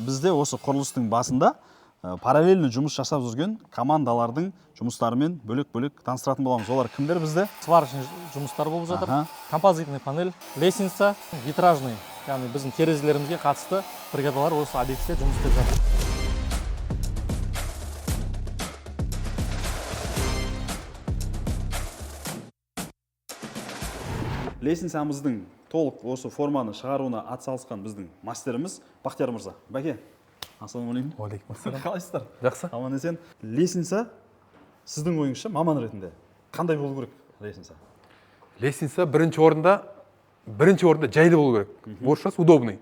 Бізде осы құрылыстың басында параллельно жұмыс жасап жүрген командалардың жұмыстарымен бөлек-бөлек таныстыратын боламыз. Олар кімдер бізде? Сварочный жұмыстар болып жатыр. Композитный панель, лестница, витражный, яғни біздің терезелерімізге қатысты бригадалар осы объектте жұмыс істеп жатыр. Лестницамыздың толық осы форманы шығаруына атсалысқан біздің мастеріміз Бақтияр мырза. Бәке, ассалаумағалейкум. Уалейкум ассалам. Қалайсыздар? Жақсы. Аман есен. Лестница сіздің ойыңызша маман ретінде қандай болу керек лестница? Лестница бірінші орында жайлы болу керек. Орысшасы удобный.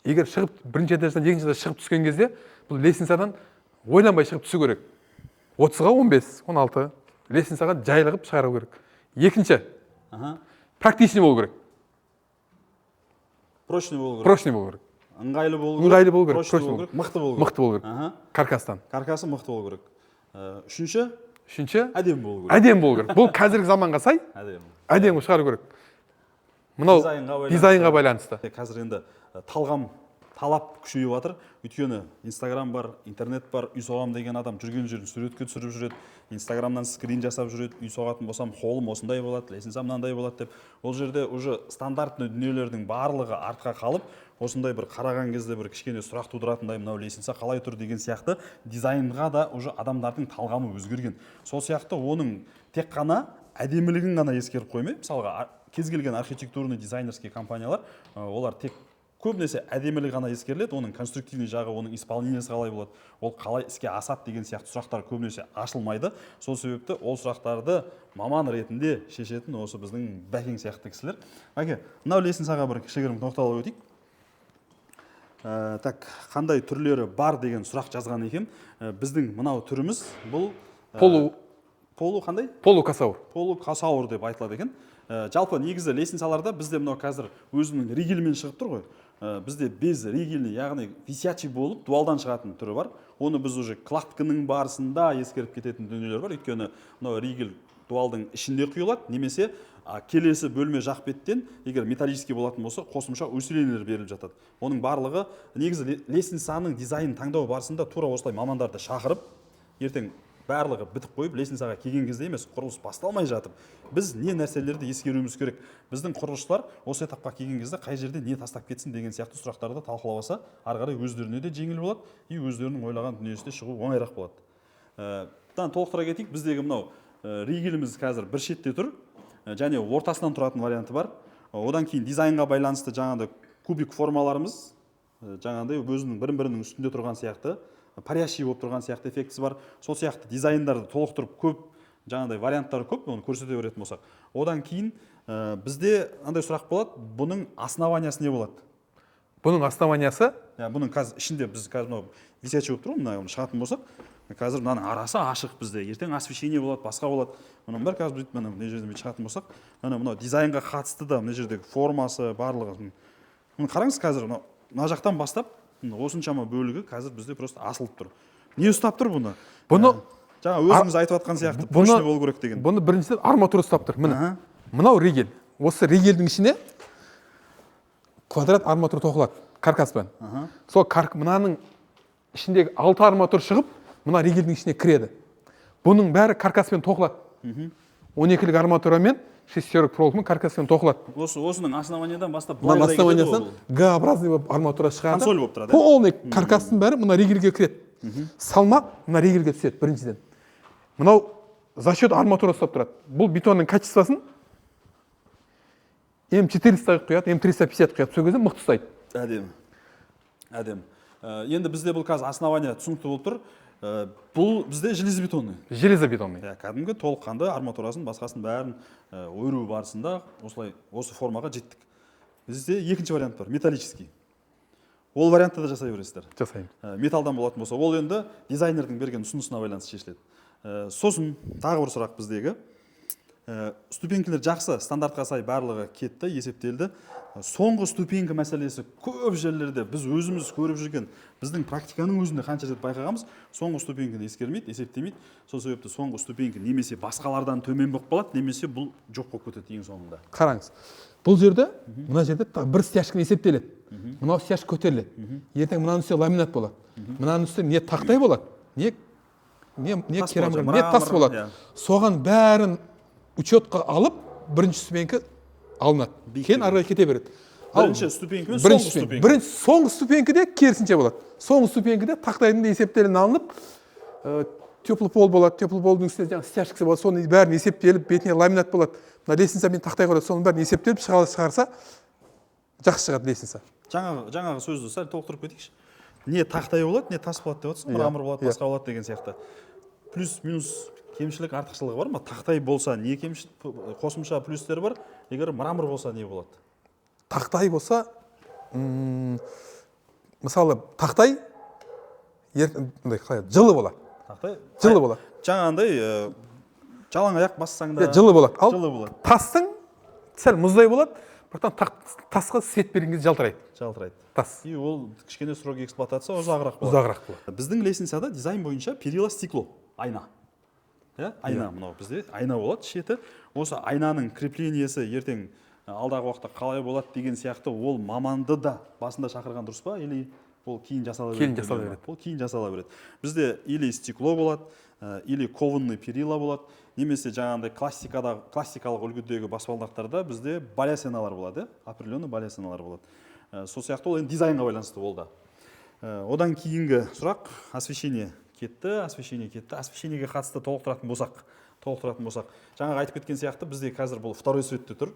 Егер шығып бірінші этаждан екінші этажға шығып түскен кезде бұл лестницадан ойланбай шығып түсу керек. 30-ға 15, 16 лестницаға жайлы қылып шығару керек. Екінші практичный болу керек. Прочный болу керек. Прочный болу керек. Ыңғайлы болу керек. Прочный болу керек. Мықты болу керек. Мықты болу керек. Каркастан. Каркасы мықты болу керек. Үшінші әдемі болу керек. Әдемі болу керек. Бұл қазіргі заманға сай әдемі шығару керек. Мынау дизайнға байланысты. Қазір енді талап күшейіп жатыр. Өйткені Инстаграм бар, интернет бар, үй соғам деген адам жүрген жерін суретке түсіріп жүреді. Инстаграмнан скрин жасап жүреді. Үй соғатын болсам, холым осындай болады, лестница мынандай болады деп. Ол жерде уже стандартный дүниелердің барлығы артқа қалып, осындай бір қараған кезде бір кішкене сұрақ тудыратындай мынау лестница қалай тұр деген сияқты дизайнға да уже адамдардың талғамы өзгерген. Сол сияқты оның тек қана әдемілігін ғана ескеріп қоймай, мысалға кез келген архитектурный дизайнерский компаниялар олар тек көбінесе әдемілік ғана ескеріледі, оның конструктивный жағы, оның исполнениесі қалай болады, ол қалай іске асады деген сияқты сұрақтар көбінесе ашылмайды. Сол себепті ол сұрақтарды маман ретінде шешетін осы біздің Бәкең сияқты кісілер. Бәке, мынау лестницаға бір кішігірім тоқталып өтейік. Так, қандай түрлері бар деген сұрақ жазған екен. Біздің мынау түріміз бұл полу қандай? Полукасаур. Полукасаур деп айтылады екен. Жалпы негізі лестницаларда бізде мынау қазір өзінің ригельмен шығып тұр ғой. Бізде без ригельный, яғни висячий болып дуалдан шығатын түрі бар. Оны біз уже кладканың барысында ескеріп кететін дүниелер бар. Өйткені мынау ригель дуалдың ішінде құйылады, немесе келесі бөлме жақ беттен егер металлический болатын болса, қосымша усилениелер беріліп жатады. Оның барлығы негізі лестницаның дизайнын таңдау барысында тура осылай мамандарды шақырып, ертең барлығы бітіп қойып, лестницаға келген кезде емес, құрылыс басталмай жатып, біз не нәрселерді ескеруіміз керек? Біздің құрылысшылар осы этапқа келген кезде қай жерде не тастап кетсін деген сияқты сұрақтарды талқыласа, ары қарай өздеріне де жеңіл болады, и өздерінің ойлаған дүниесіне шығу оңайырақ болады. Толықтыра кетейік, біздегі мынау ригеліміз қазір бір шетте тұр, және ортасынан тұратын варианты бар. Одан кейін дизайнға байланысты жаңағыдай кубик формаларымыз, жаңағыдай өзінің бірінің үстінде тұрған сияқты, парящий болып тұрған сияқты эффектісі бар. Сол сияқты дизайндарды толықтырып көп, жаңағыдай варианттары көп, оны көрсете беретін болсақ. Одан кейін бізде андай сұрақ болады, бұның основаниясы не болады? Бұның основаниясы? Бұның қазір ішінде біз қазір мынау висячий болып тұр, мына шығатын болсақ, қазір мынаның арасы ашық бізде, ертең освещение болады, басқа болады. Мұның бәрі қазір бүйтіп мына жерден шығатын болсақ, мынау дизайнға қатысты да мына жердегі формасы барлығы. Мұны қараңыз, қазір мына жақтан бастап осыншама бөлігі қазір бізде просто асылып тұр. Не ұстап тұр бұны? Бұны жаңа өзіңіз айтып жатқан сияқты прочный болу керек деген. Бұны біріншіден арматура ұстап тұр. Міне. Мынау ригель. Осы ригельдің ішіне квадрат арматура тоқылады каркаспен. Сол мынаның ішіндегі 6 арматура шығып, мына ригельдің ішіне кіреді. Бұның бәрі каркаспен тоқылады. 12-лік арматурамен шестерок проволокамен каркаспен тоқылады. Осының основаниядан бастап мына основаниядан Г-образный болып арматура шығады. Консоль болып тұрады. Полный каркастың бәрі мына ригельге кіреді. Салмақ мына ригельге түседі біріншіден. Мынау за счет арматура ұстап тұрады. Бұл бетонның качествосын М400 құяды, М350 құяды. Сол кезде мықты ұстайды. Әдемі. Енді бізде бұл қазір основания түсінікті болып тұр. Бұл бізде железобетонный. Железобетонный. Кәдімгі толыққанды арматурасын, басқасын бәрін ойру барысында осы формаға жеттік. Бізде екінші вариант бар, металлический. Ол вариантты да жасай бересіздер. Жасаймыз. Металдан болатын болса, ол енді дизайнердің берген ұсынысына байланысты шешіледі. Сосын тағы бір сұрақ біздегі. Ступенькілер жақсы, стандартқа сай барлығы кетті, есептелді. Соңғы ступенькі мәселесі көп жерлерде біз өзіміз көріп жүрген, біздің практиканың өзінде қанша рет байқағанбыз, соңғы ступенькіні ескермейді, есептемейді. Сол себепті соңғы ступенькі немесе басқалардан төмен болып қалады, немесе бұл жоқ болып кетеді ең соңында. Қараңыз. Бұл жерде, мына жерде бір стяжканы есептеледі. мынау стяж көтеріледі. Ертең мынаның үстіне ламинат болады. Мынаның үстіне не тақтай болады, не керамика, не тас болады. Соған бәрін учетқа алып, бірінші ступенькі алынады. Кейін ары қарай кете береді. Бірінші ступенькі мен соңғы ступенькі. Бірінші соңғы ступенькіде керісінше болады. Соңғы ступенькіде тақтайдың да есептелін алынып, теплый пол болады. Теплый полдың үстіне жаңағы стяжкасы болады. Соның бәрін есептеліп, бетіне ламинат болады. Мына лестницамен тақтай қойады. Соның бәрін есептеліп шығарса, жақсы шығады лестница. Жаңағы сөзді сәл толықтырып кетейікші. Не тақтай болады, не тас болады деп отырсың, мрамор болады, басқа болады деген сияқты. Плюс-минус кемшілік артықшылығы бар ма? Тақтай болса не қосымша плюстері бар? Егер мрамор болса не болады? Тақтай болса, мысалы, тақтай жылы болады. Тақтай Жылы болады. Жаңағындай жалаң аяқ бассаң да жылы болады. Ал жылы болады. тастың сәл мұздай болады, бірақтан тасқа свет берген кезде жалтырайды. Жалтырайды. Тас. И ол кішкене срок эксплуатация ұзағырақ болады. Ұзағырақ болады. Біздің лестницада дизайн бойынша перила стекло, айна. Айна, мынау бізде айна болады, шеті. Осы айнаның креплениесі ертең алдағы уақытта қалай болады деген сияқты ол маманды да басында шақырған дұрыс па? Или ол кейін жасала береді? Ол кейін жасала береді. Бізде или стекло болады, или кованный перила болады, немесе жаңағындай классикалық үлгідегі баспалдақтарда бізде балясиналар болады, определенный балясиналар болады. Сол сияқты ол енді дизайнға байланысты ол да. Одан кейінгі сұрақ освещение кетті. Освещениеге қатысты толықтыратын болсақ. Жаңағы айтып кеткен сияқты бізде қазір бұл второй светте тұр.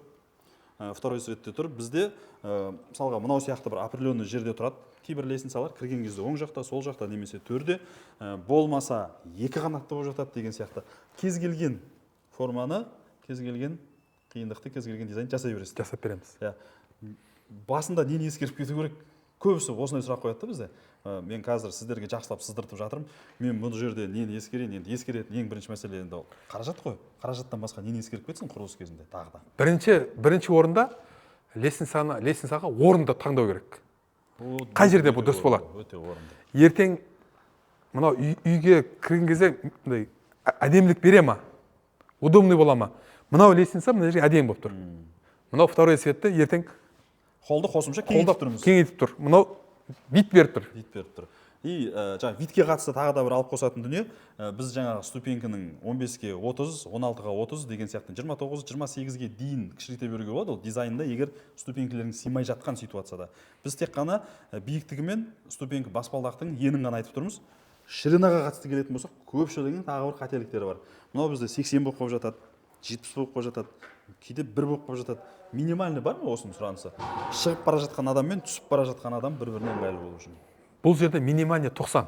Бізде мысалға мынау сияқты бір определенный жерде тұрады. Кейбір лестницалар кірген кезде оң жақта, сол жақта немесе төрде, болмаса екі қанатты болып жатады деген сияқты. Кез келген форманы, кез келген қиындықты, кез келген дизайн жасай бересіз. Жасап береміз. Басында нені ескеріп кету керек? Көбісі осындай сұрақ қояды бізде. Мен қазір сіздерге жақсылап сыздыртып жатырмын. Мен бұл жерде нені ескерейін? Енді ескеретін ең бірінші мәселе енді қаражат қой. Қаражаттан басқа нені ескеріп кетсің құрылыс кезінде тағы да. Бірінші орында лестницаға орынды таңдау керек. Қай жерде бұл дұрыс болады? Өте орынды. Ертең мынау үйге кірген кезде әдемілік бере ма? Удобный бола ма? Мынау лестница мына жерге әдемі болып тұр. Мынау второй светті ертең холды қосымша кеңейтіп тұр. Мынау вид беріп тұр. И жаңа видке қатысты тағы да бір алып қосатын дүние, біз жаңағы ступенькінің 15-ке 30, 16-ға 30 деген сияқты 29, 28-ге дейін кішірейте беруге болады. Ол дизайнда егер ступенькілерің сыймай жатқан ситуацияда. Біз тек қана биіктігі мен ступенькі баспалдақтың енін ғана айтып тұрмыз. Ширинаға қатысты келетін болсақ, көпшілігінің тағы бір қателіктері бар. Мынау бізде 80 болып қойып жатады, 70 болып қойып жатады, кейде 1 болып қойып жатады. Минимальный бар ма осының сұранысы? Шығып бара жатқан адам мен түсіп бара жатқан адам бір-біріне ыңғайлы болу үшін. Бұл жерде минимальный 90.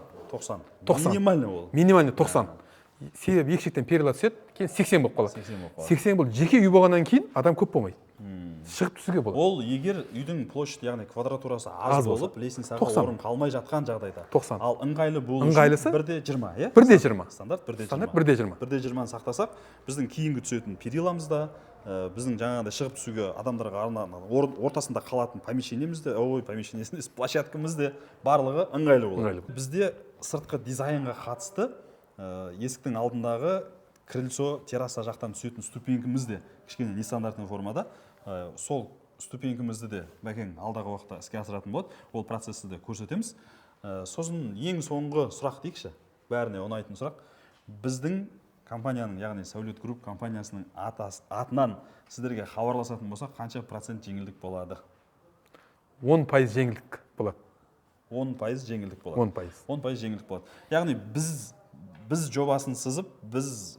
Минимальный ол. Минимальный 90. Себебі екі шектен перила түседі, кейін 80 болып қалады. 80 бұл жеке үй болғаннан кейін адам көп болмайды. Шығып түсуге болады. Ол егер үйдің площадь, яғни квадратурасы аз болып, лестницаға орын қалмай жатқан жағдайда. 90. Ал ыңғайлы болу үшін 1/20, иә? 1/20. Стандарт 1/20. Стандарт 1/20. 1/20-ны сақтасақ, біздің кейінгі түсетін периламызда, біздің жаңағыдай шығып түсуге адамдарға ортасында қалатын помещениемізде, площадкамызде барлығы ыңғайлы болады. Бізде сыртқы дизайнға қатысты есіктің алдындағы крыльцо, терраса жақтан түсетін ступенькімізде кішкене нестандартный формада. Сол ступенькімізді де бәкең алдағы уақытта іске асыратын болады. Ол процессті де көрсетеміз. Сосын ең соңғы сұрақ дейікші, бәріне ұнайтын сұрақ. Біздің компанияның, яғни Сәулет Групп компаниясының атынан сіздерге хабарласатын болса, қанша процент жеңілдік болады? 10% жеңілдік болады. 10% жеңілдік болады. 10% жеңілдік болады. Яғни біз жобасын сызып, біз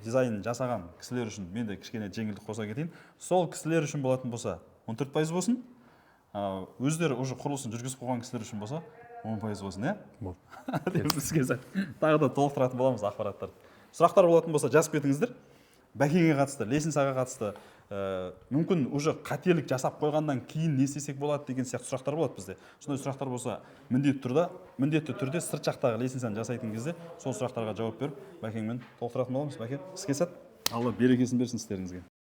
дизайн жасаған кісілер үшін мен де кішкене жеңілдік қоса кетейін. Сол кісілер үшін болатын болса 14% болсын. Өздері уже құрылысын жүргізіп қойған кісілер үшін болса 10% болсын, иә? Бізге тағы да толықтыратын боламыз ақпараттарды. Сұрақтар болатын болса жазып кетіңіздер. Бәкеңе қатысты, лестницаға қатысты, мүмкін уже қателік жасап қойғаннан кейін не істесек болады деген сияқты сұрақтар болады бізде. Сондай сұрақтар болса, міндетті түрде сырт жақтағы лестницаны жасайтын кезде сол сұрақтарға жауап беріп, бәкеңмен толықтыратын боламыз. Бәке, іске сәт. Алла берекесін берсін сіздеріңізге.